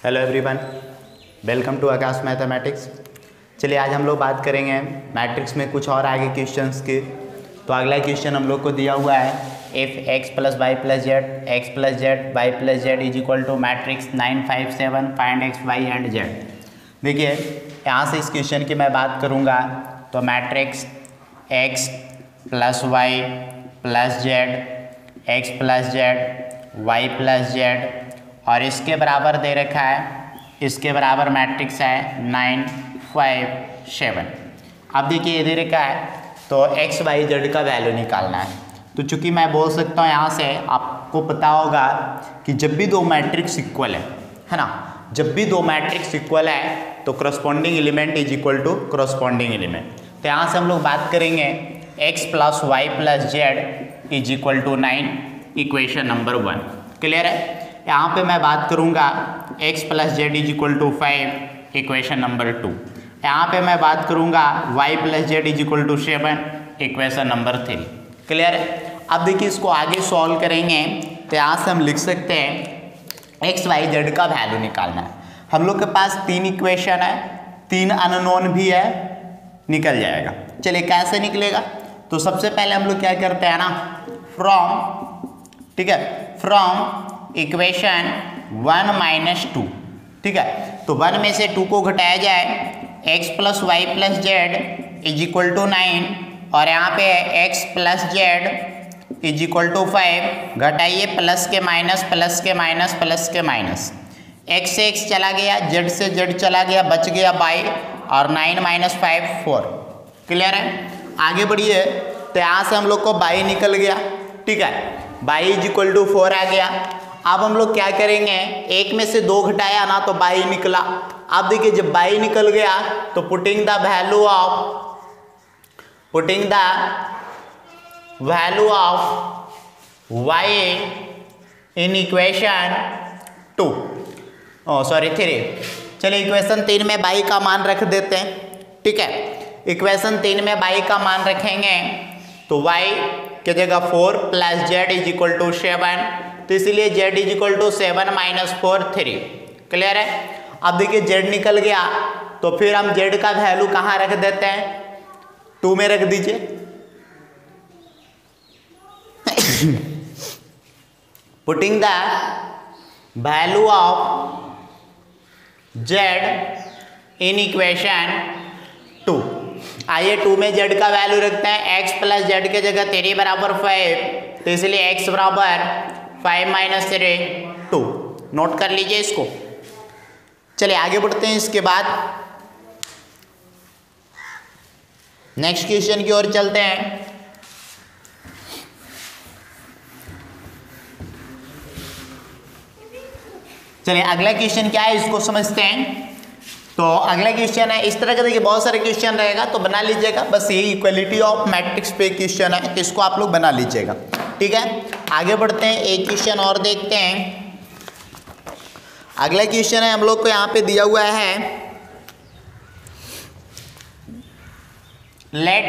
Hello everyone, welcome to Aakash mathematics. चलिए आज हम लोग बात करेंगे मैट्रिक्स में कुछ और आगे क्वेश्चंस की। तो अगला क्वेश्चन हम लोग को दिया हुआ है if x plus y plus z x plus z y plus Z is equal to matrix 9 5 7 find x y and z। देखिए यहाँ से इस क्वेश्चन की मैं बात करूँगा तो matrix x plus y plus z x plus z y plus z और इसके बराबर दे रखा है, इसके बराबर मैट्रिक्स है 9 5 7। अब देखिए ये दे रखा है तो एक्स वाई जेड का वैल्यू निकालना है। तो चूंकि मैं बोल सकता हूँ यहाँ से आपको पता होगा कि जब भी दो मैट्रिक्स इक्वल है ना, जब भी दो मैट्रिक्स इक्वल है तो corresponding element is equal to corresponding element. तो यहाँ से हम लोग बात करेंगे x plus y plus Z is equal to 9, equation number 1। Clear है। यहाँ पे मैं बात करूँगा x plus Z is equal to 5, equation number 2। यहाँ पे मैं बात करूँगा y plus Z is equal to 7, equation number 3। Clear है। अब देखिए इसको आगे सॉल्व करेंगे तो यहाँ से हम लिख सकते हैं x y z का वैल्यू निकालना है। हम लोग के पास 3 इक्वेशन है, 3 अननोन भी है, निकल जाएगा। चलिए कैसे निकलेगा, तो सबसे पहले हम लोग क्या करते हैं ना, फ्रॉम, ठीक है, फ्रॉम इक्वेशन 1 माइनस 2, ठीक है। तो 1 में से 2 को घटाया जाए, x plus y plus Z is equal to 9 और यहाँ पे x plus Z is equal to 5, घटाइए प्लस के माइनस प्लस के माइनस प्लस के माइनस, x से x चला गया, z से z चला गया, बच गया बाई और 9 माइनस 5 4। क्लियर है। आगे बढ़िए तो यहाँ से हम लोग को बाई निकल गया, ठीक है, बाई इज इक्वल टू 4 आ गया। अब हम लोग क्या करेंगे, एक में से 2 घटाया ना तो बाई निकला। अब देखिए जब बाई निकल गया तो putting the value of y in equation 2, 3। चलिए इक्वेशन 3 में बाई का मान रख देते हैं, ठीक है। इक्वेशन 3 में बाई का मान रखेंगे तो y की जगह 4 plus Z is equal to 7, तो इसलिए z is equal to 7 minus 4 3। Clear है। अब देखिए z निकल गया तो फिर हम z का वैल्यू कहाँ रख देते हैं, 2 में रख दीजिए। Putting the value of z in equation 2। आइए 2 में z का वैल्यू रखते हैं, x प्लस जेड के जगह 3 बराबर 5, तो इसलिए x बराबर 5 माइनस 3 2। नोट कर लीजिए इसको। चलिए आगे बढ़ते हैं। इसके बाद नेक्स्ट क्वेश्चन की ओर चलते हैं। चलिए अगला क्वेश्चन क्या है इसको समझते हैं। तो अगला क्वेश्चन है इस तरह का, देखिए बहुत सारे क्वेश्चन रहेगा तो बना लीजिएगा, बस ये इक्वलिटी ऑफ मैट्रिक्स पे क्वेश्चन है, इसको आप लोग बना लीजिएगा, ठीक है। आगे बढ़ते हैं, एक क्वेश्चन और देखते हैं। अगला क्वेश्चन है हम लोग को यहाँ पे दिया हुआ है, let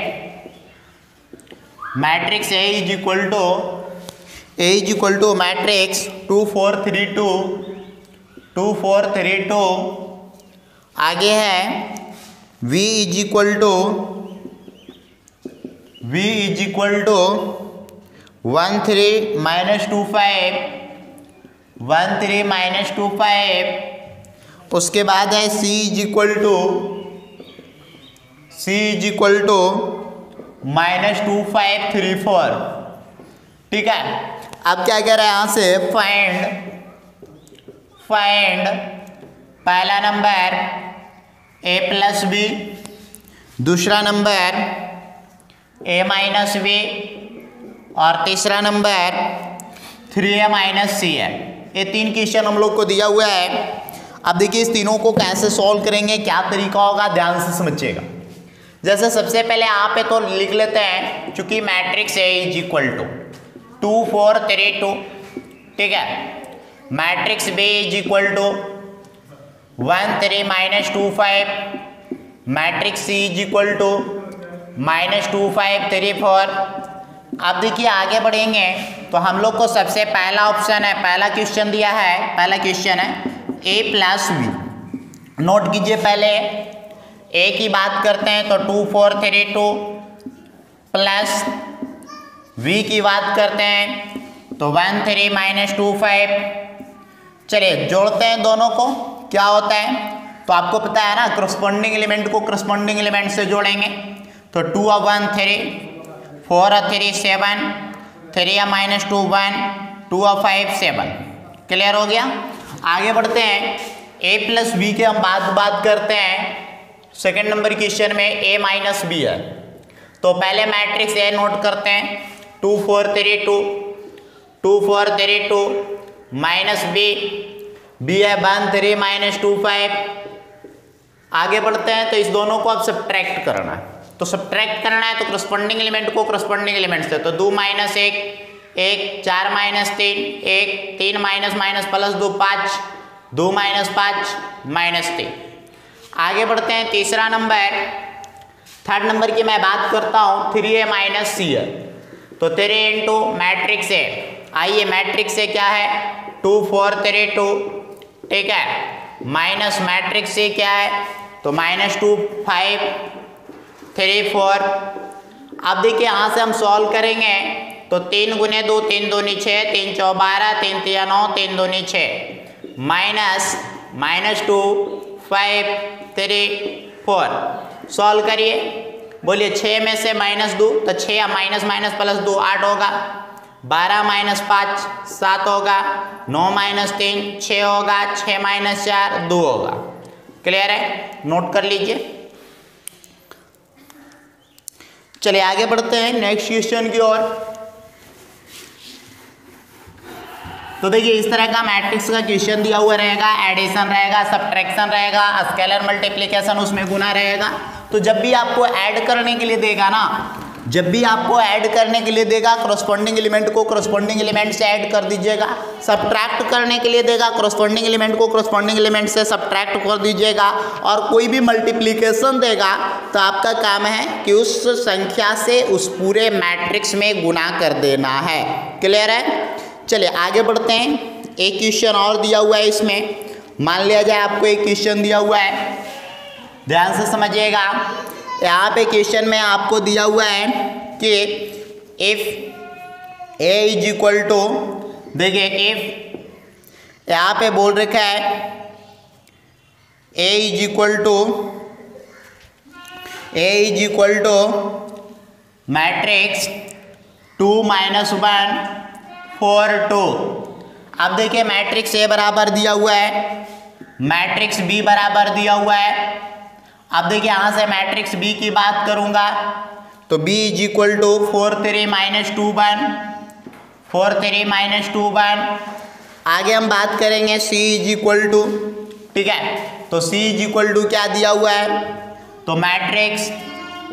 matrix A is equal to matrix 2 4 3 2 2 4 3 2। आगे है V is equal to 1 3 minus 2 5 1 3 minus 2 5। उसके बाद है C is equal to minus 2 5 3 4, ठीक है। अब क्या कह रहा है यहाँ से, फाइंड पहला नंबर a प्लस बी, दूसरा नंबर a माइनस बी और तीसरा नंबर 3a माइनस सी है। ये 3 क्वेश्चन हम लोग को दिया हुआ है। अब देखिए इस तीनों को कैसे सॉल्व करेंगे, क्या तरीका होगा, ध्यान से समझिएगा। जैसे सबसे पहले आप पे तो लिख लेते हैं, चूंकि matrix A is equal to 2 4 3 2, ठीक है। Matrix B is equal to 1 3 minus 2 5, matrix C is equal to minus 2 5 3 4। अब देखिए आगे बढ़ेंगे तो हम लोग को सबसे पहला ऑप्शन है, पहला क्वेश्चन दिया है, पहला क्वेश्चन है ए प्लस वी। नोट कीजिए, पहले ए की बात करते हैं तो 2 4 3 2 प्लस वी की बात करते हैं तो 1 3 - 2 5। चलिए जोड़ते हैं दोनों को, क्या होता है तो आपको पता है ना, करस्पॉन्डिंग एलिमेंट को करस्पॉन्डिंग एलिमेंट से जोड़ेंगे तो 2 और 1 3, 4 और 3 7, 3 और -2 1, 2 और 5 7। क्लियर हो गया। आगे बढ़ते हैं, ए प्लस बी के हम बात करते हैं। सेकंड नंबर क्वेश्चन में ए माइनस बी है, तो पहले मैट्रिक्स ए नोट करते हैं 2 4 3 2, 2 4 3 2 माइनस बी है 1 3 - 2 5। आगे बढ़ते हैं तो इस दोनों को अब सब्ट्रैक्ट करना है, तो सब्ट्रैक्ट करना है तो करस्पॉन्डिंग एलिमेंट को करस्पॉन्डिंग एलिमेंट से, तो 2 - 1 1, 4 - 3 1, 3 - प्लस 2 5, 2 - 5 -3। आगे बढ़ते हैं, तीसरा नंबर, थर्ड नंबर की मैं बात करता हूँ 3a - c है, तो 3 इंटू मैट्रिक्स ए। आइए मैट्रिक्स ए क्या है 2 4 3 2, ठीक है, माइनस मैट्रिक्स से क्या है तो -2 5 3 4। अब देखिए यहाँ से हम सॉल्व करेंगे तो 3 × 2 3 2 6, 3 4 12, 3 3 9, 3 2 6 -2 5 3 4। सॉल्व करिए, बोलिए 6 में से -2 तो 6 माइनस प्लस 2 8 होगा, 12 - 5 7 होगा, 9 - 3 6 होगा, 6 - 4 2 होगा। क्लियर है, नोट कर लीजिए। चलिए आगे बढ़ते हैं नेक्स्ट क्वेश्चन की ओर। तो देखिए इस तरह का मैट्रिक्स का क्वेश्चन दिया हुआ रहेगा, एडिशन रहेगा, सब्ट्रैक्शन रहेगा, स्केलर मल्टीप्लिकेशन, उसमें गुना रहेगा। तो जब भी आपको ऐड करने के लिए देगा ना, जब भी आपको ऐड करने के लिए देगा करस्पॉन्डिंग एलिमेंट को करस्पॉन्डिंग एलिमेंट से ऐड कर दीजिएगा, सब्ट्रैक्ट करने के लिए देगा करस्पॉन्डिंग एलिमेंट को करस्पॉन्डिंग एलिमेंट से सब्ट्रैक्ट कर दीजिएगा, और कोई भी मल्टीप्लिकेशन देगा तो आपका काम है कि उस संख्या से उस पूरे मैट्रिक्स में गुना कर देना है। क्लियर है। चलिए आगे बढ़ते हैं, एक क्वेश्चन और दिया हुआ है इसमें। मान लिया जाए आपको एक क्वेश्चन दिया हुआ है, ध्यान से समझिएगा। यहाँ पे क्वेश्चन में आपको दिया हुआ है कि if A is equal to, देखिए इफ यहाँ पे बोल रखा है A is equal to matrix 2 - 1 4 2। अब देखिए मैट्रिक्स ए बराबर दिया हुआ है, मैट्रिक्स बी बराबर दिया हुआ है। अब देखिए यहाँ से मैट्रिक्स बी की बात करूँगा तो b इज इक्वल टू 4 3 - 2 1, 4 3 - 2 1। आगे हम बात करेंगे c इज इक्वल टू, ठीक है, तो c इज इक्वल टू क्या दिया हुआ है तो मैट्रिक्स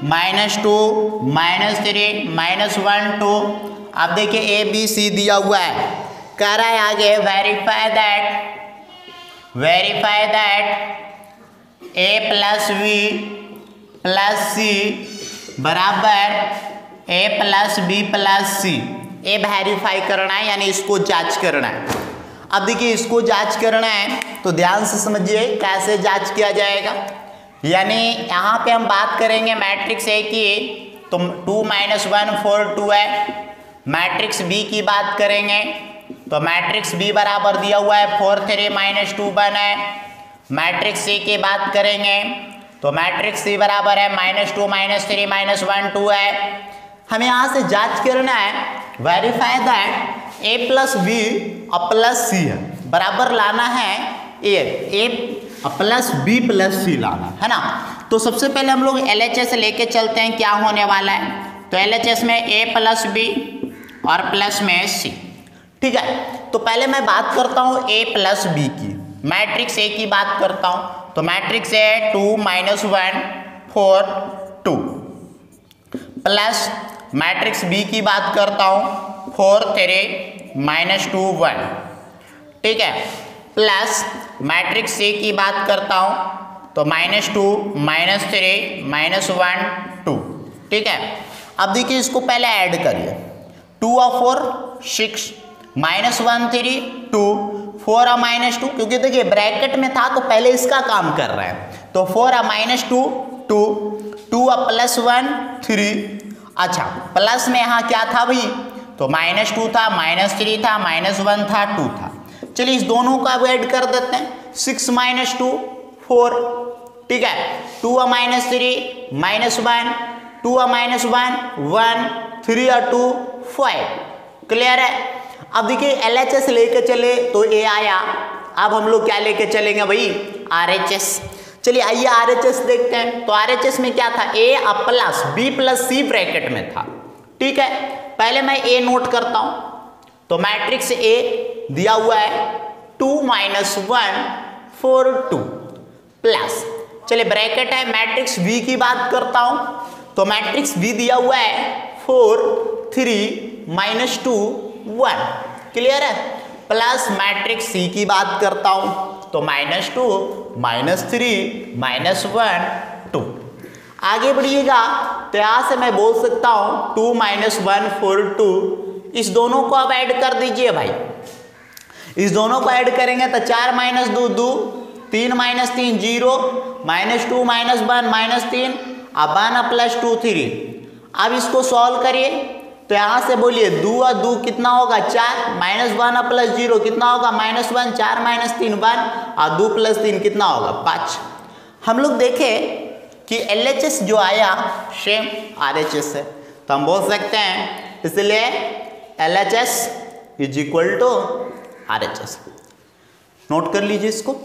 -2 -3 -1 2। अब देखिए ए बी सी दिया हुआ है, कह रहा है आगे verify that a plus b plus c बराबर a plus b plus c. ये वेरीफाई करना है, यानी इसको जांच करना है। अब देखिए इसको जांच करना है तो ध्यान से समझिए कैसे जांच किया जाएगा। यानी यहाँ पे हम बात करेंगे मैट्रिक्स ए की, तो 2 - 1 4 2 है। मैट्रिक्स बी की बात करेंगे तो मैट्रिक्स बी बराबर दिया हुआ है 4 3 - 2 1 है। मैट्रिक्स सी की बात करेंगे तो मैट्रिक्स सी बराबर है -2 -3 -1 2 है। हमें यहाँ से जांच करना है, verify that a plus b plus c है, बराबर लाना है a plus b plus c लाना है ना। तो सबसे पहले हम लोग LHS लेके चलते हैं, क्या होने वाला है तो LHS में a प्लस बी और प्लस में सी, ठीक है। तो पहले मैं बात करता हूँ a प्लस बी की, मैट्रिक्स ए की बात करता हूँ तो matrix A 2 - 1 4 2 plus matrix B की बात करता हूँ 4 3 - 2 1, ठीक है, प्लस मैट्रिक्स सी की बात करता हूँ तो -2 -3 -1 2, ठीक है। अब देखिए इसको पहले ऐड करिए, 2 और 4 6 -1 3 2 4 माइनस 2, क्योंकि देखिए ब्रैकेट में था तो पहले इसका काम कर रहे हैं, तो 4 माइनस 2 2 2 प्लस 1 3। अच्छा प्लस में यहाँ क्या था भाई, तो माइनस 2 था, माइनस 3 था, माइनस 1 था, 2 था। चलिए इस दोनों का अब ऐड कर देते हैं, 6 माइनस 2 4, ठीक है, 2 माइनस 3 माइनस 1, 2 माइनस 1 1, 3 और 2 5। क्लियर है। अब देखिए LHS लेके चले तो ए आया, अब हम लोग क्या लेके चलेंगे भाई, RHS। चलिए आइए RHS देखते हैं। तो RHS में क्या था, A plus B plus C bracket में था, ठीक है। पहले मैं A नोट करता हूं, तो मैट्रिक्स A दिया हुआ है 2 माइनस 1 4 2 प्लस, चलिए ब्रैकेट है, मैट्रिक्स V की बात करता हूं, तो मैट्रिक्स V दिया हुआ है 4 3 माइनस 2 1। क्लियर है। प्लस मैट्रिक्स C की बात करता हूं, तो माइनस 2 माइनस 3 माइनस 1 2। आगे बढ़िएगा तो यहां से मैं बोल सकता हूं 2 माइनस 1 4 2। इस दोनों को अब ऐड कर दीजिए भाई, इस दोनों को ऐड करेंगे तो 4 minus 2 2, 3 minus 3 0, minus 2 minus 1 minus 3, अब 1 प्लस 2 3। अब इसको सॉल्व करिए तो यहां से बोलिए 2 और 2 कितना होगा 4, माइनस 1 प्लस 0 कितना होगा माइनस 1, 4 माइनस 3 1 और 2 प्लस 3 कितना होगा 5। हम लोग देखें कि LHS जो आया सेम RHS है, तो हम बोल सकते हैं इसलिए LHS is equal to RHS। Note कर लीजिए इसको।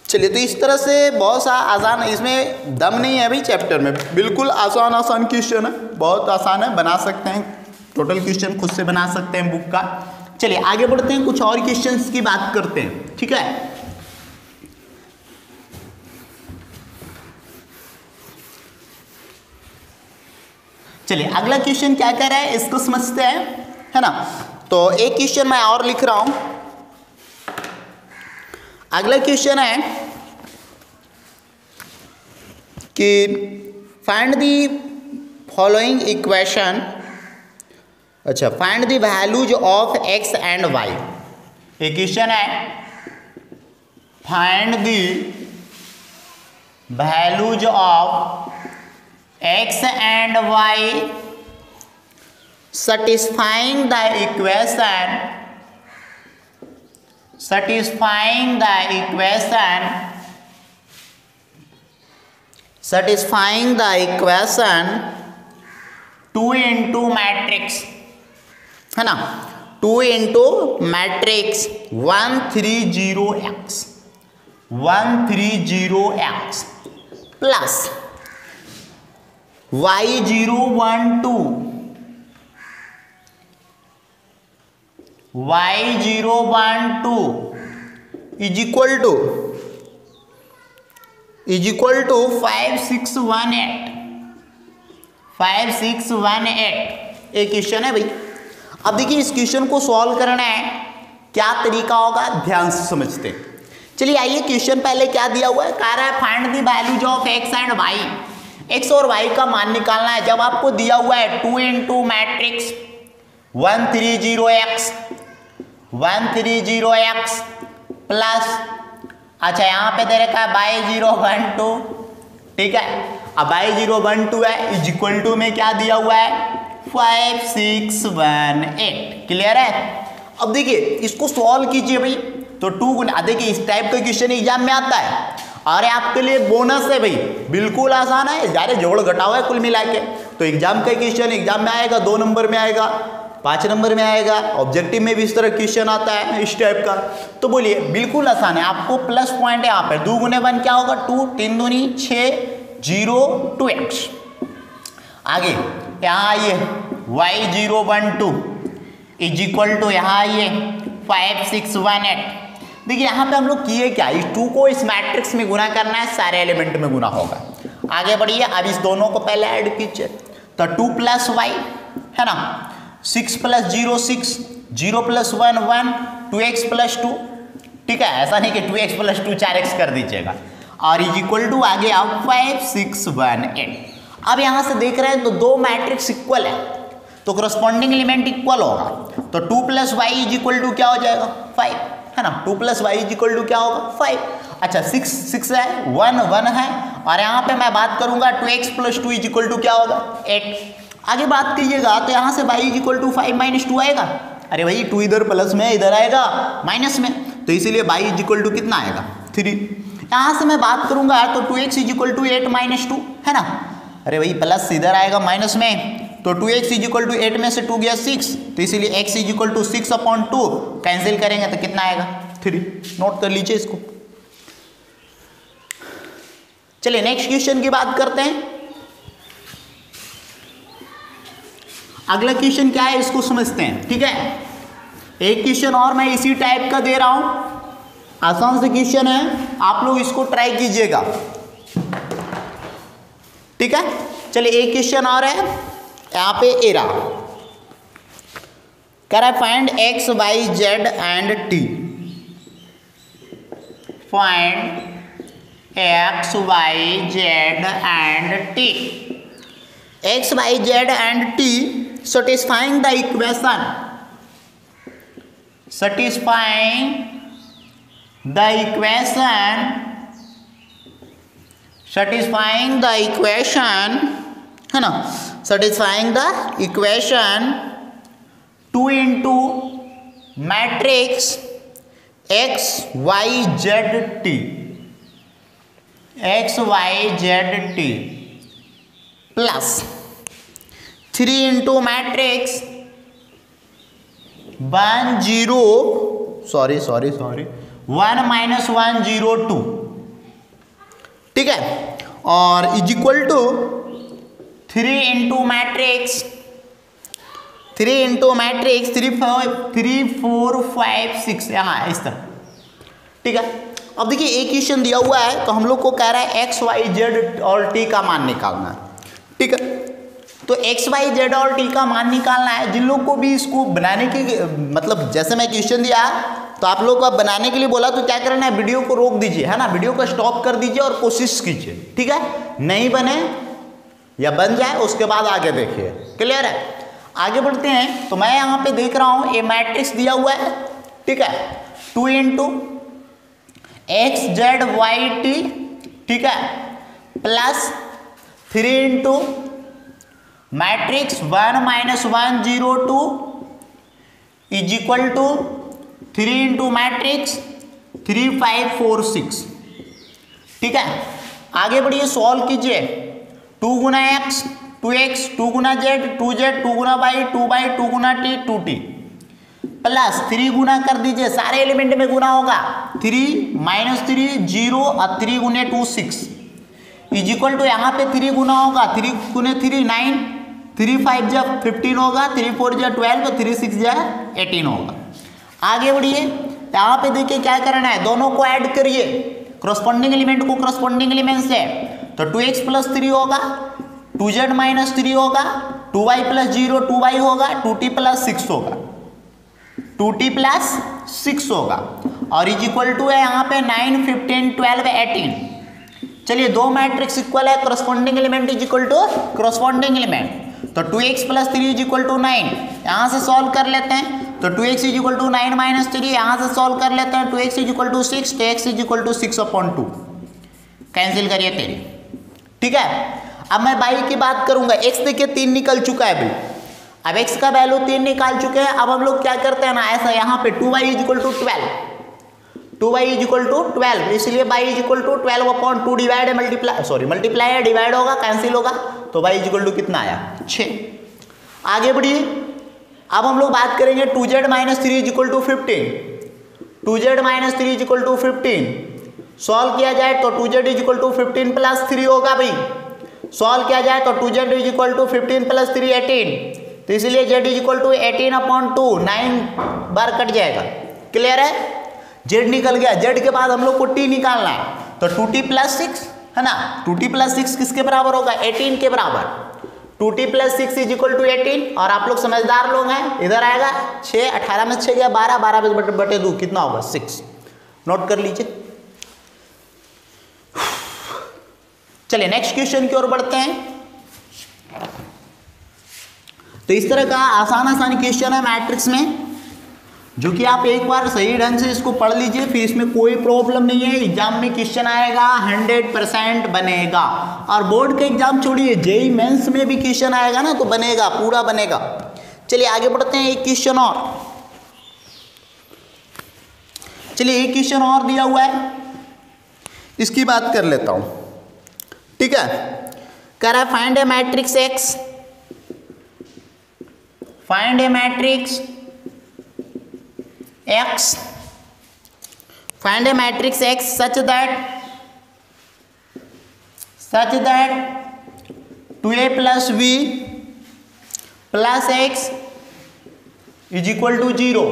चलिए तो इस तरह से बहुत सा आसान, इसमें दम नहीं है अभी चैप्टर में, बिल्कुल आसान आसान क्वेश्चन है, बहुत आसान है, बना सकते हैं, टोटल क्वेश्चन खुद से बना सकते हैं बुक का। चलिए आगे बढ़ते हैं, कुछ और क्वेश्चंस की बात करते हैं, ठीक है। चलिए अगला क्वेश्चन क्या कह रहा है इसको समझते हैं, है ना। तो एक क्वेश्चन मैं और लिख रहा हूं। अगला क्वेश्चन है कि फाइंड दी फॉलोइंग इक्वेशन, अच्छा find the values of x and y। एक क्वेश्चन है find the values of x and y satisfying the equation satisfying the equation 2 into matrix, है ना, 2 into matrix 130x 130x plus y0 1 2 y0 1 2 is equal to 5 6 1 8 5 6 1 8। एक question है भाई। अब देखिए इस क्वेश्चन को सॉल्व करना है, क्या तरीका होगा ध्यान से समझते हैं। चलिए आइए क्वेश्चन पहले क्या दिया हुआ है, कह रहा है find the values of x and y। x और y का मान निकालना है। जब आपको दिया हुआ है 2 into matrix 130x 130x plus, अच्छा यहाँ पे दे रखा है y0 1 2, ठीक है। अब y0 1 2 है, इज इक्वल टू में क्या दिया हुआ है 5 6 1 8। क्लियर है। अब देखिए इसको सॉल्व कीजिए भाई, तो 2 गुना, देखिए इस टाइप का क्वेश्चन एग्जाम में आता है और आपके लिए बोनस है भाई, बिल्कुल आसान है, ज़्यादा जोड़ घटाव है कुल मिला के। तो एग्जाम का क्वेश्चन एग्जाम में आएगा, 2 नंबर में आएगा, 5 नंबर में आएगा, ऑब्जेक्टिव में भी इस तरह क्वेश्चन आता है इस टाइप का। तो बोलिए बिल्कुल आसान है, आपको प्लस पॉइंट है यहाँ पे। 2 गुने 1 क्या होगा 2, 3 दूनी 6 0 2x। आगे यहाँ आइए y0 1 2 इज इक्वल टू यहाँ आइए 5 6 1 8। देखिए यहाँ पे हम लोग किए क्या, इस 2 को इस मैट्रिक्स में गुना करना है, सारे एलिमेंट में गुना होगा। आगे बढ़िए, अब इस दोनों को पहले ऐड कीजिए, तो 2 प्लस y है ना, 6 प्लस 0 6, 0 प्लस 1 1, 2x प्लस 2, ठीक है। ऐसा नहीं कि 2x प्लस 2 4x कर दीजिएगा। और इज इक्वल टू आगे आप 5 6 1 8। अब यहाँ से देख रहे हैं तो 2 मैट्रिक्स इक्वल है, तो करस्पॉन्डिंग एलिमेंट इक्वल होगा, तो 2 + y इज इक्वल टू क्या हो जाएगा 5, है ना। 2 + y इज इक्वल टू क्या होगा 5। अच्छा 6 है, 1 है, और यहाँ पे मैं बात करूंगा 2x + 2 इज इक्वल टू क्या होगा 8। आगे बात कीजिएगा तो यहाँ से y इज इक्वल टू 5 - 2 आएगा। अरे भाई 2 इधर प्लस में, इधर आएगा माइनस में, तो इसीलिए y इज इक्वल टू कितना आएगा 3। यहाँ से मैं बात करूंगा तो 2x इज इक्वल टू 8 - 2, है ना। अरे भाई प्लस इधर आएगा माइनस में, तो 2x इज इक्वल टू 8 में से 2 गया 6, तो इसीलिए x is equal to 6/2 cancel करेंगे तो कितना आएगा 3। नोट कर लीजिए इसको। चलिए नेक्स्ट क्वेश्चन की बात करते हैं। अगला क्वेश्चन क्या है इसको समझते हैं, ठीक है। एक क्वेश्चन और मैं इसी टाइप का दे रहा हूं, आसान से क्वेश्चन है, आप लोग इसको ट्राई कीजिएगा, ठीक है। चलिए एक क्वेश्चन और है, यहाँ पे ए रहा, कह रहा है find x, y, z and t। Find x, y, z and t। x, y, z and t satisfying the equation, satisfying the equation, satisfying the equation, है ना, satisfying the equation 2 into matrix x, y, z, t, x, y, z, t plus 3 into matrix 1 0 1 - 1 0 2, ठीक है, और is equal to 3 into matrix 3 4 5 6, यहाँ इस तरह, ठीक है। अब देखिए एक क्वेश्चन दिया हुआ है, तो हम लोग को कह रहा है x, y, z और t का मान निकालना है, ठीक है। तो x, y, z और t का मान निकालना है। जिन लोग को भी इसको बनाने की, मतलब जैसे मैं क्वेश्चन दिया तो आप लोग को बनाने के लिए बोला, तो क्या करना है, वीडियो को रोक दीजिए, है ना, वीडियो को स्टॉप कर दीजिए और कोशिश कीजिए, ठीक है। नहीं बने या बन जाए उसके बाद आगे देखिए, क्लियर है। आगे बढ़ते हैं, तो मैं यहाँ पे देख रहा हूँ ये मैट्रिक्स दिया हुआ है, ठीक है, 2 into x, z, y, t, ठीक है, plus 3 into matrix 1 - 1 0 2 is equal to 3 into matrix 3 5 4 6, ठीक है। आगे बढ़िए, सॉल्व कीजिए। 2 गुना x 2x, 2 गुना z 2z, 2 गुना y 2y, 2 गुना t 2t, प्लस 3 गुना कर दीजिए, सारे एलिमेंट में गुना होगा, 3 - 3 0 और 3 गुने 2 6 इज इक्वल टू, यहाँ पे 3 गुना होगा, 3 गुने 3 9, 3 5 जा 15 होगा, 3 4 जा 12, 3 6 जा 18 होगा। आगे बढ़िए, यहाँ पे देखिए क्या करना है, दोनों को ऐड करिए, करस्पॉन्डिंग एलिमेंट को करस्पॉन्डिंग एलिमेंट से, तो 2x + 3 होगा, 2z - 3 होगा, 2y + 0 2y होगा, 2t + 6 होगा, 2t + 6 होगा, और इज इक्वल टू है यहाँ पे 9 15 12 18। चलिए दो मैट्रिक्स इक्वल है, corresponding element is equal to corresponding element, तो 2x + 3 इज इक्वल टू 9, यहाँ से सॉल्व कर लेते हैं, तो 2x इज इक्वल टू 9 - 3, यहाँ से सॉल्व कर लेते हैं, 2x इज इक्वल टू 6, तो x is equal to 6/2, cancel करिए 3, ठीक है। अब मैं y की बात करूंगा, x देखिए 3 निकल चुका है भाई, अब x का वैल्यू 3 निकाल चुके हैं। अब हम लोग क्या करते हैं ना, ऐसा यहाँ पे 2y is equal to 12, 2y is equal to 12, इसलिए y is equal to 12/2 divide है, मल्टीप्लाई है, डिवाइड होगा, कैंसिल होगा, तो y इज इक्वल टू कितना आया 6। आगे बढ़िए, अब हम लोग बात करेंगे 2z - 3 is equal to 15, 2z - 3 is equal to 15, solve किया जाए तो 2z इज इक्वल टू 15 + 3 होगा भाई, सॉल्व किया जाए तो 2z इज इक्वल टू 15 + 3 18, तो इसलिए z इज इक्वल टू 18/2, 9 बार कट जाएगा, क्लियर है। z निकल गया, z के बाद हम लोग को t निकालना है, तो 2t + 6, है ना, 2t + 6 किसके बराबर होगा 18 के बराबर, 2t + 6 इज इक्वल टू 18, और आप लोग समझदार लोग हैं, इधर आएगा 6, 18 में 6 गया 12, 12 बटे 2 कितना होगा 6, नोट कर लीजिए। चलिए नेक्स्ट क्वेश्चन की ओर बढ़ते हैं। तो इस तरह का आसान क्वेश्चन है मैट्रिक्स में, जो कि आप एक बार सही ढंग से इसको पढ़ लीजिए, फिर इसमें कोई प्रॉब्लम नहीं है। एग्जाम में क्वेश्चन आएगा 100% बनेगा। और बोर्ड के एग्जाम छोड़िए, जेईई मेंस में भी क्वेश्चन आएगा ना तो बनेगा, पूरा बनेगा। चलिए आगे बढ़ते हैं। एक क्वेश्चन और, चलिए एक क्वेश्चन और दिया हुआ है, इसकी बात कर लेता हूं। ठीक है, कह रहा है find A matrix x, find A matrix X, find a matrix X such that 2a plus b plus x is equal to 0,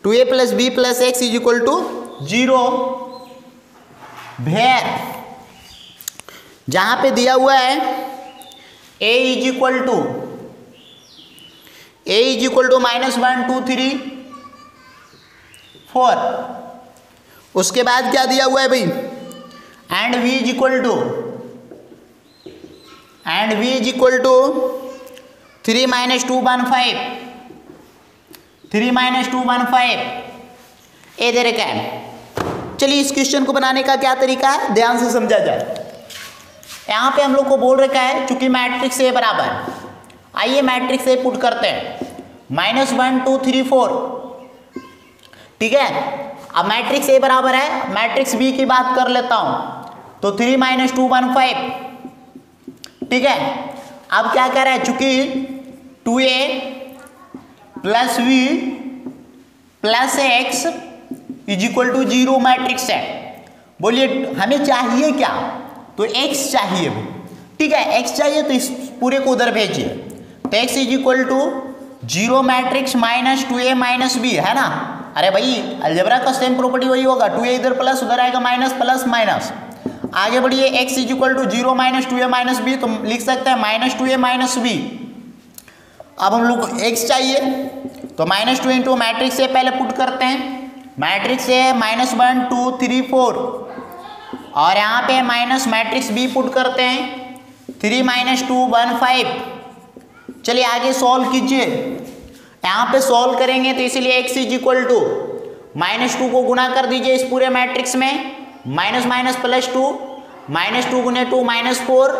2a plus b plus x is equal to 0 where जहां पे दिया हुआ है a is equal to -1 2 3 4, उसके बाद क्या दिया हुआ है भाई, and v is equal to 3 - 2 1 5, 3 - 2 1 5 ए दे रखा है। चलिए इस क्वेश्चन को बनाने का क्या तरीका है, ध्यान से समझा जाए। यहाँ पे हम लोग को बोल रखा है चूंकि मैट्रिक्स ए बराबर, आइए मैट्रिक्स ए पुट करते हैं, -1 2 3 4। ठीक है, अब मैट्रिक्स ए बराबर है, मैट्रिक्स बी की बात कर लेता हूं, तो 3 - 2 1 5। ठीक है, अब क्या कर रहा है, चूंकि 2a + v + x is equal to 0 matrix है। बोलिए हमें चाहिए क्या, तो x चाहिए। ठीक है, x चाहिए तो इस पूरे को उधर भेजिए, तो x is equal to 0 matrix -2a - b है ना। अरे भाई अलजेब्रा का सेम प्रॉपर्टी वही होगा, 2a इधर प्लस उधर आएगा माइनस प्लस माइनस। आगे बढ़िए, x is equal to 0 - 2a - b, तो लिख सकते हैं -2a - b। अब हम लोग को x चाहिए, तो -2 इंटू मैट्रिक्स से पहले पुट करते हैं, मैट्रिक्स से -1 2 3 4, और यहाँ पे माइनस मैट्रिक्स b पुट करते हैं, 3 - 2 1 5। चलिए आगे सॉल्व कीजिए, यहाँ पे सॉल्व करेंगे तो इसलिए x इज इक्वल टू -2 को गुना कर दीजिए इस पूरे मैट्रिक्स में, माइनस माइनस प्लस 2, -2 × 2 -4,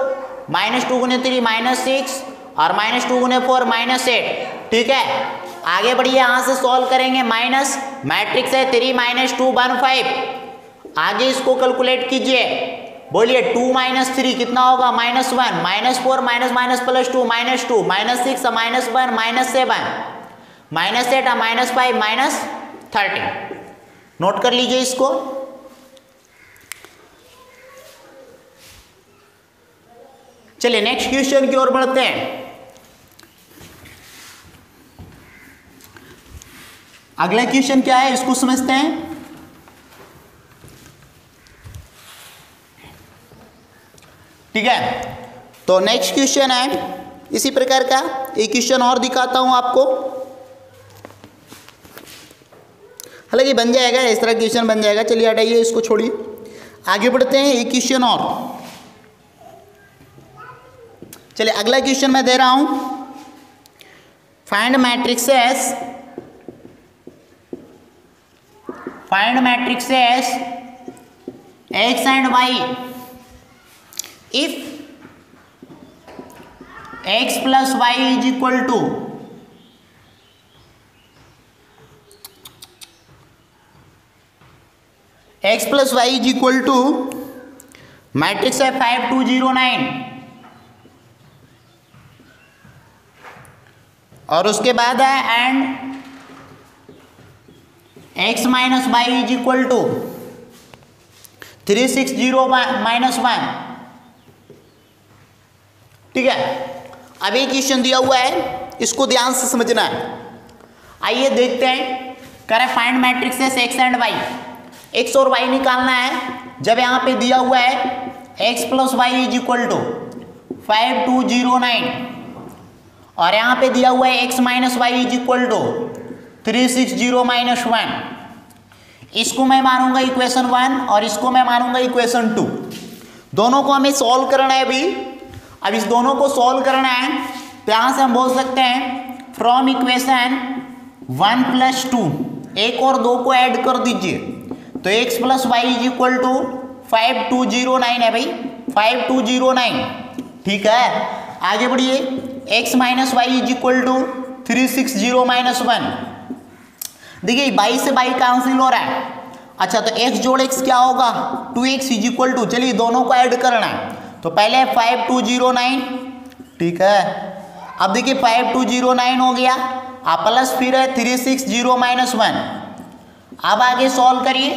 -2 × 3 -6, और -2 × 4 -8। ठीक है, आगे बढ़िए, यहाँ से सॉल्व करेंगे, माइनस मैट्रिक्स है 3 - 2 1 5, आगे इसको कैलकुलेट कीजिए। बोलिए 2 - 3 कितना होगा, -1, -4 माइनस प्लस 2 -2, -6 -1 -7 -8 -5 -13। नोट कर लीजिए इसको। चलिए नेक्स्ट क्वेश्चन की ओर बढ़ते हैं। अगला क्वेश्चन क्या है इसको समझते हैं। ठीक है, तो नेक्स्ट क्वेश्चन है इसी प्रकार का, एक क्वेश्चन और दिखाता हूं आपको, हालांकि बन जाएगा, इस तरह क्वेश्चन बन जाएगा। चलिए हटाइए इसको, छोड़िए, आगे बढ़ते हैं। एक क्वेश्चन और, चलिए अगला क्वेश्चन मैं दे रहा हूं, find matrixes, find matrixes x and y if x plus y is equal to x plus y is equal to matrix है 5 2 0 9, और उसके बाद है and x minus y is equal to 3 6 0 -1। ठीक है, अब एक क्वेश्चन दिया हुआ है, इसको ध्यान से समझना है। आइए देखते हैं, कह रहा है find matrixes x and y, x और y निकालना है। जब यहाँ पे दिया हुआ है x plus y is equal to 5 2 0 9, और यहाँ पे दिया हुआ है x minus y is equal to 3 6 0 -1, इसको मैं मानूंगा इक्वेशन 1 और इसको मैं मानूंगा इक्वेशन 2। दोनों को हमें सॉल्व करना है अभी। अब इस दोनों को सॉल्व करना है तो यहां से हम बोल सकते हैं फ्रॉम इक्वेशन 1 + 2 1 और 2 को ऐड कर दीजिए तो x + y = 5209 है भाई, 5209। ठीक है, आगे बढ़िए। x - y = 360 - 1। देखिए बाई से बाई कैंसिल हो रहा है। अच्छा तो x जोड़ x क्या होगा 2x = चलिए दोनों को ऐड करना है तो पहले 5209। ठीक है, अब देखिए 5209 हो गया, आप प्लस फिर है 360 - 1। अब आगे सॉल्व करिए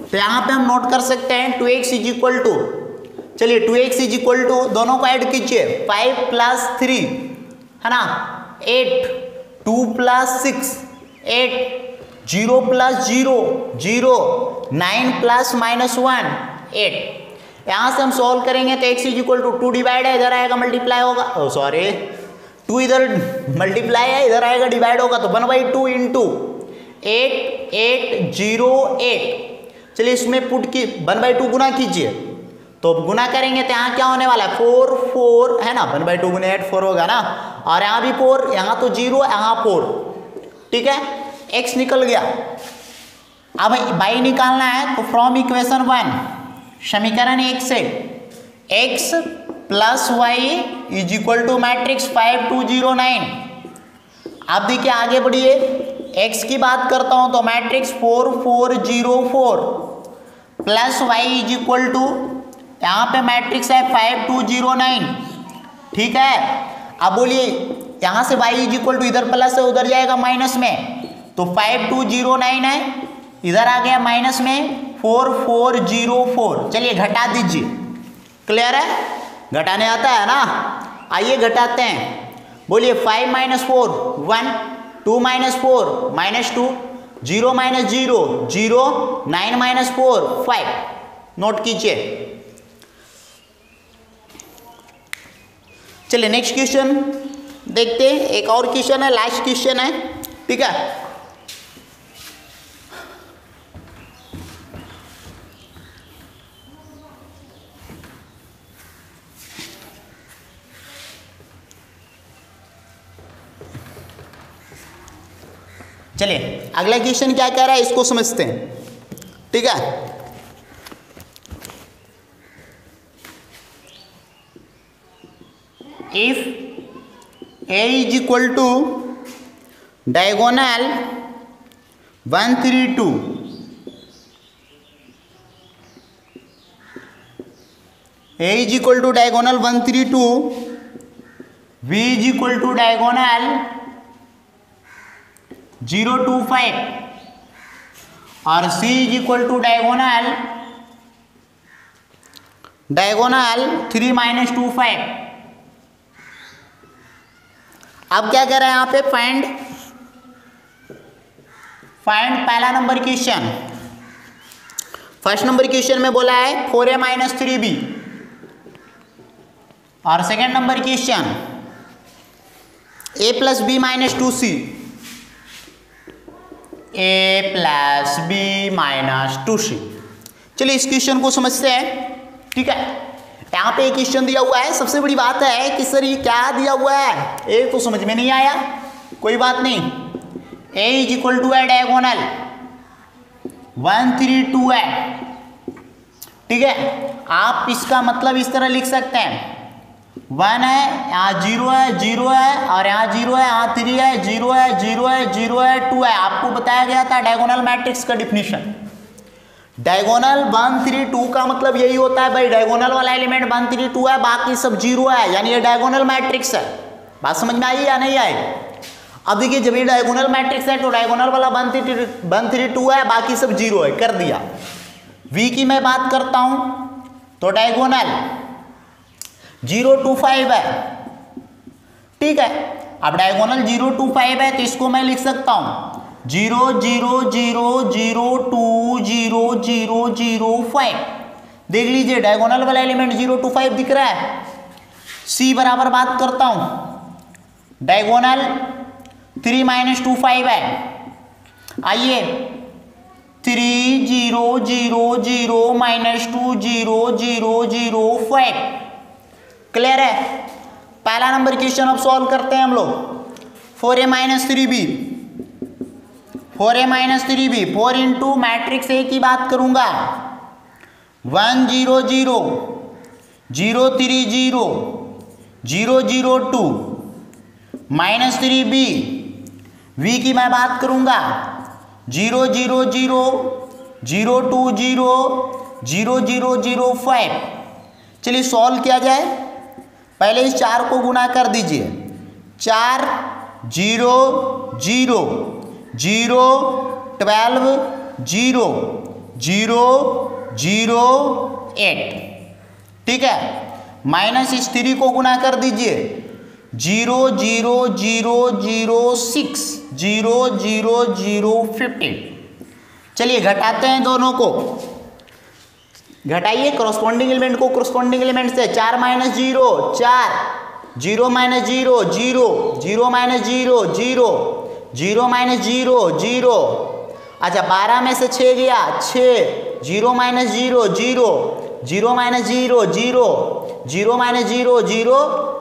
तो यहाँ पे हम नोट कर सकते हैं 2x = चलिए 2x = दोनों को ऐड कीजिए 5 + 3 है ना 8, 2 + 6 8, 0 + 0 0, 9 + -1 8। यहाँ से हम सॉल्व करेंगे तो x = 2 डिवाइड है, इधर आएगा मल्टीप्लाई होगा, सॉरी 2 इधर मल्टीप्लाई है, इधर आएगा डिवाइड होगा तो 1/2 × 8 8 0 8। चलिए इसमें पुट की 1/2 गुना कीजिए तो गुना करेंगे तो यहाँ क्या होने वाला है 4 4 है ना, 1/2 × 8 4 होगा ना, और यहाँ भी 4, यहाँ तो 0 यहाँ 4। ठीक है, x निकल गया। अब y निकालना है तो फ्रॉम इक्वेशन 1 समीकरण 1 से x + y = मैट्रिक्स 5209। अब देखिए आगे बढ़िए, x की बात करता हूं तो मैट्रिक्स 4404 प्लस y = यहाँ पे मैट्रिक्स है 5209। ठीक है, अब बोलिए यहाँ से y = इधर प्लस है उधर जाएगा माइनस में तो 5209 है, इधर आ गया माइनस में 4404। चलिए घटा दीजिए, क्लियर है, घटाने आता है ना, आइए घटाते हैं। बोलिए 5 - 4 1, 2 - 4 -2, 0 - 0 0, 9 - 4 5। नोट कीजिए। चलिए नेक्स्ट क्वेश्चन देखते हैं, एक और क्वेश्चन है, लास्ट क्वेश्चन है। ठीक है, चलिए अगला क्वेश्चन क्या कह रहा है इसको समझते हैं। ठीक है, if a = diagonal 132, a = diagonal 132, b = diagonal 025 और c = diagonal 3 - 25। अब क्या कह रहा है यहाँ पे फाइंड पहला number question. First number question में बोला है 4a - 3b और second number question a + b - 2c, a + b - 2c। चलिए इस क्वेश्चन को समझते हैं। ठीक है, यहाँ पे एक क्वेश्चन दिया हुआ है, सबसे बड़ी बात है कि सर ये क्या दिया हुआ है, ए तो समझ में नहीं आया, कोई बात नहीं। a = है डायगोनल 132 है। ठीक है, आप इसका मतलब इस तरह लिख सकते हैं 1 है, यहाँ 0 है 0 है, और यहाँ 0 है, यहाँ 3 है, 0 है 0 है 0 है 2 है। आपको बताया गया था डायगोनल मैट्रिक्स का डिफिनीशन। डायगोनल 132 का मतलब यही होता है भाई, डायगोनल वाला एलिमेंट 132 है, बाकी सब 0 है, यानी ये डायगोनल मैट्रिक्स है। बात समझ में आई या नहीं आई? अब देखिए जब ये डायगोनल मैट्रिक्स है तो डायगोनल वाला 132 है, बाकी सब 0 है, कर दिया। V की मैं बात करता हूं तो डायगोनल 025 है। ठीक है, अब डायगोनल 025 है तो इसको मैं लिख सकता हूं 0 0 0 0 2 0 0 0 5। देख लीजिए डायगोनल वाला एलिमेंट 025 दिख रहा है। C बराबर बात करता हूं डायगोनल 3 - 25 है। आइए 3 0 0 0 -2 0 0 0 5। क्लियर है? पहला नंबर क्वेश्चन अब सॉल्व करते हैं हम लोग। 4a minus 3b, 4a minus 3b, 4 into matrix A की बात करूंगा 1 0 0 0 3 0 0 0 2 माइनस 3b, v की मैं बात करूंगा 0 0 0 0 2 0 0 0 0 5। चलिए सॉल्व किया जाए। पहले इस 4 को गुना कर दीजिए। 4 0 0 0 12 0 0 0 8, ठीक है। माइनस इस 3 को गुना कर दीजिए 0 0 0 0 6 0 0 0 15। चलिए घटाते हैं दोनों को, घटाइए कॉरस्पॉन्डिंग एलिमेंट को कॉरस्पॉन्डिंग एलिमेंट से। 4 माइनस 0 4, 0 माइनस 0 0, 0 माइनस 0 0, 0 माइनस 0 0। अच्छा 12 में से 6 गया 6, 0 माइनस 0 0, 0 माइनस 0 0, 0 माइनस 0 0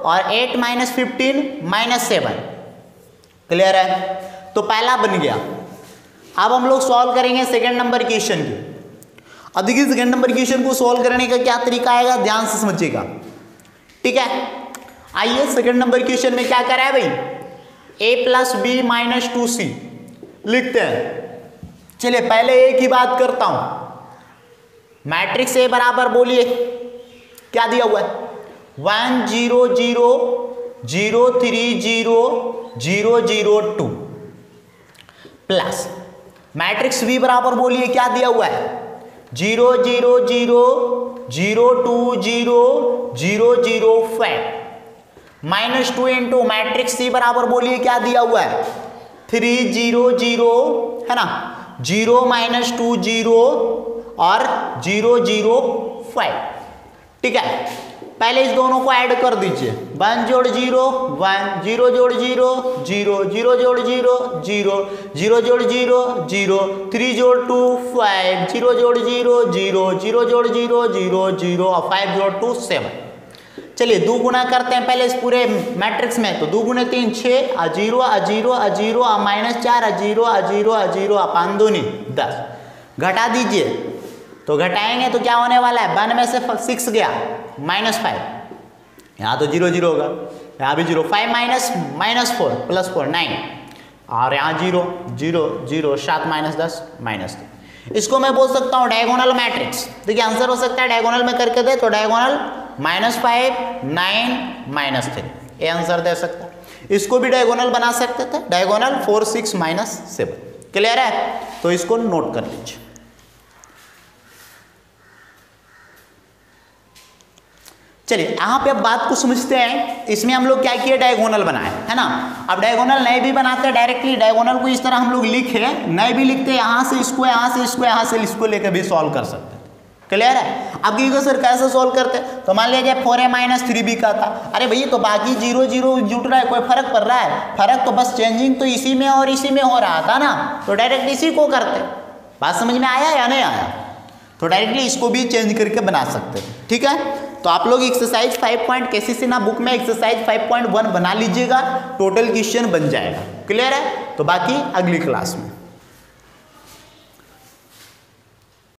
और 8 माइनस 15 माइनस 7। क्लियर है? तो पहला बन गया। अब हम लोग सॉल्व करेंगे सेकंड नंबर क्वेश्चन की। अब देखिए सेकंड नंबर क्वेश्चन को सॉल्व करने का क्या तरीका आएगा, ध्यान से समझिएगा, ठीक है। आइए सेकंड नंबर क्वेश्चन में क्या करा है भाई, a plus B minus 2c लिखते हैं। चलिए पहले ए की बात करता हूं। मैट्रिक्स ए बराबर बोलिए क्या दिया हुआ है 1 0 0 0 3 0 0 0 2 प्लस मैट्रिक्स बी बराबर बोलिए क्या दिया हुआ है 0 0 0 0 2 0 0 0 5 माइनस 2 इंटू मैट्रिक्स सी बराबर बोलिए क्या दिया हुआ है 3 0 0 है ना 0 माइनस 2 0 और 0 0 5, ठीक है। पहले इस दोनों को ऐड कर दीजिए 1 जोड़ 0 1, 0 जोड़ 0 0, 0 जोड़ 0 0, 0 जोड़ 0 0, 3 जोड़ 2 5, 0 जोड़ 0 0, 0 जोड़ 0 0 0 और 5 जोड़ 2 7। चलिए दो गुना करते हैं पहले इस पूरे मैट्रिक्स में। तो 2 गुने 3 6, आ 0 आ 0 आ 0 आ माइनस 4 आ 0 आ 0 आ 0 आ 5 दूनी 10। घटा दीजिए तो घटाएंगे तो क्या होने वाला है 1 में से 6 गया माइनस 5, यहाँ तो 0 0 होगा, यहाँ भी 0, 5 माइनस 4 प्लस 4 9 और यहाँ 0 0 0 7 माइनस 10 माइनस 2। इसको मैं बोल सकता हूँ डायगोनल मैट्रिक्स। देखिए आंसर हो सकता है डायगोनल में करके दे तो डायगोनल -5 9 -3 ये आंसर दे सकता है। इसको भी डायगोनल बना सकते थे डायगोनल 4 6 -7। क्लियर है? तो इसको नोट कर लीजिए। चलिए यहाँ पे अब बात को समझते हैं। इसमें हम लोग क्या किए डायगोनल बनाए है ना। अब डायगोनल नए भी बनाते हैं डायरेक्टली डायगोनल को इस तरह हम लोग लिखे नए भी लिखते हैं, यहाँ से इसको यहाँ से इसको यहाँ से इसको लेकर भी सॉल्व कर सकते हैं। क्लियर है? अब देखिए सर कैसे सॉल्व करते हैं। तो मान लीजिए 4a माइनस 3b का था। अरे भैया तो बाकी 0 0 जुट रहा है, कोई फर्क पड़ रहा है? फर्क तो बस चेंजिंग तो इसी में और इसी में हो रहा था ना, तो डायरेक्ट इसी को करते। बात समझ में आया या नहीं आया? तो डायरेक्टली इसको भी चेंज करके बना सकते हैं। ठीक है, तो आप लोग एक्सरसाइज 5 कैसी ना बुक में एक्सरसाइज 5.1 बना लीजिएगा, टोटल क्वेश्चन बन जाएगा। क्लियर है? तो बाकी अगली क्लास में।